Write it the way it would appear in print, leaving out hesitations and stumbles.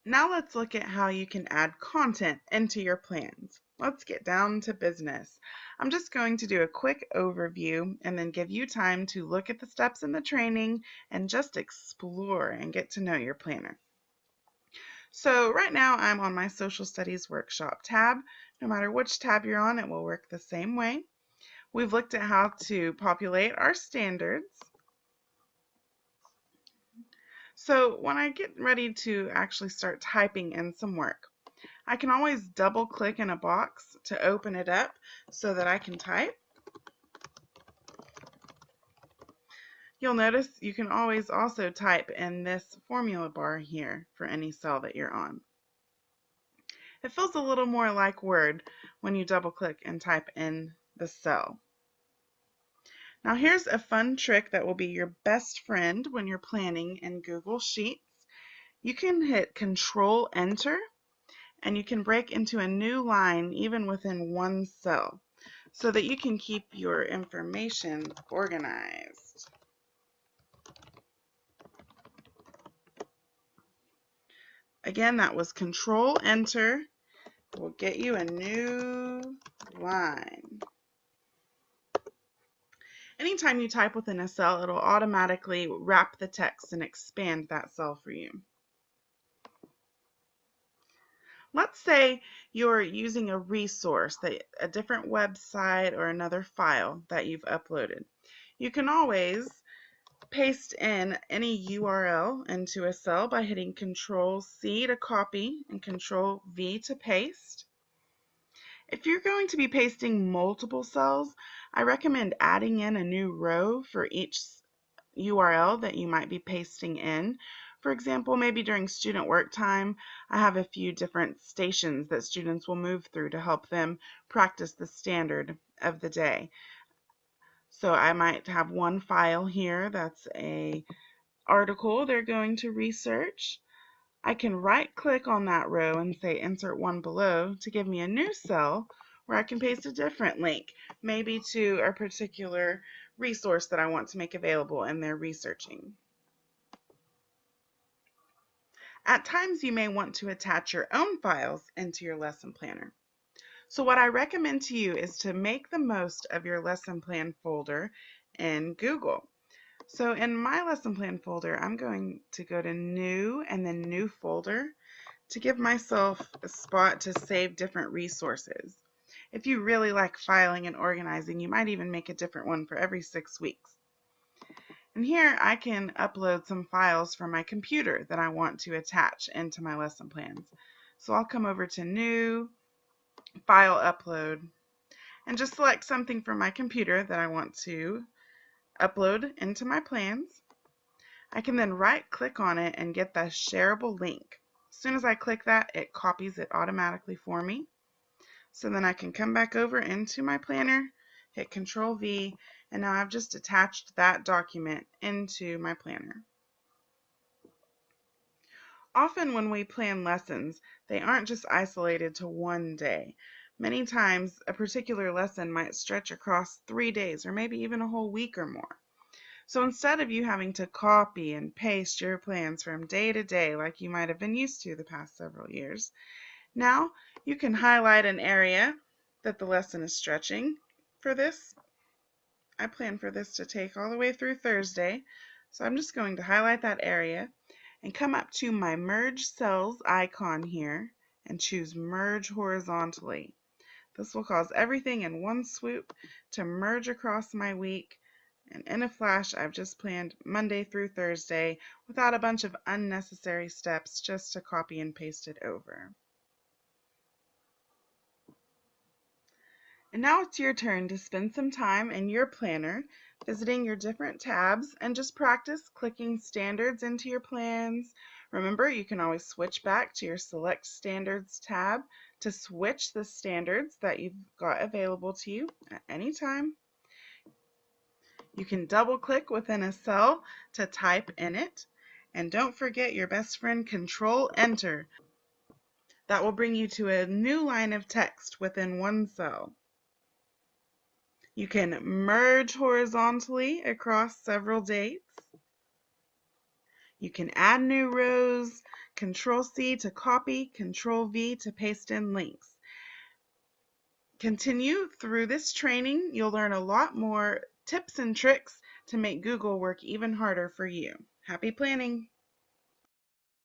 Now let's look at how you can add content into your plans. Let's get down to business. I'm just going to do a quick overview and then give you time to look at the steps in the training and just explore and get to know your planner. So right now I'm on my Social Studies Workshop tab. No matter which tab you're on, it will work the same way. We've looked at how to populate our standards. So when I get ready to actually start typing in some work, I can always double click in a box to open it up so that I can type. You'll notice you can always also type in this formula bar here for any cell that you're on. It feels a little more like Word when you double click and type in the cell. Now here's a fun trick that will be your best friend when you're planning in Google Sheets. You can hit Control Enter and you can break into a new line even within one cell so that you can keep your information organized. Again, that was Control Enter. Will get you a new line. Anytime you type within a cell, it'll automatically wrap the text and expand that cell for you. Let's say you're using a resource, a different website or another file that you've uploaded. You can always paste in any URL into a cell by hitting Control-C to copy and Control-V to paste. If you're going to be pasting multiple cells, I recommend adding in a new row for each URL that you might be pasting in. For example, maybe during student work time, I have a few different stations that students will move through to help them practice the standard of the day. So I might have one file here that's an article they're going to research. I can right click on that row and say insert one below to give me a new cell where I can paste a different link, maybe to a particular resource that I want to make available and they're researching. At times you may want to attach your own files into your lesson planner. So what I recommend to you is to make the most of your lesson plan folder in Google. So in my lesson plan folder, I'm going to go to New and then New Folder to give myself a spot to save different resources. If you really like filing and organizing, you might even make a different one for every 6 weeks. And here I can upload some files from my computer that I want to attach into my lesson plans. So I'll come over to New, File Upload, and just select something from my computer that I want to upload into my plans. I can then right click on it and get that shareable link. As soon as I click that, it copies it automatically for me. So then I can come back over into my planner, hit Control V, and now I've just attached that document into my planner. Often when we plan lessons, they aren't just isolated to one day. Many times a particular lesson might stretch across 3 days or maybe even a whole week or more. So instead of you having to copy and paste your plans from day to day like you might have been used to the past several years, now you can highlight an area that the lesson is stretching. For this, I plan for this to take all the way through Thursday, so I'm just going to highlight that area and come up to my Merge Cells icon here and choose Merge Horizontally. This will cause everything in one swoop to merge across my week, and in a flash I've just planned Monday through Thursday without a bunch of unnecessary steps just to copy and paste it over. And now it's your turn to spend some time in your planner visiting your different tabs and just practice clicking standards into your plans. Remember, you can always switch back to your Select Standards tab to switch the standards that you've got available to you at any time. You can double click within a cell to type in it. And don't forget your best friend Control Enter. That will bring you to a new line of text within one cell. You can merge horizontally across several dates. You can add new rows, Control-C to copy, Control-V to paste in links. Continue through this training. You'll learn a lot more tips and tricks to make Google work even harder for you. Happy planning!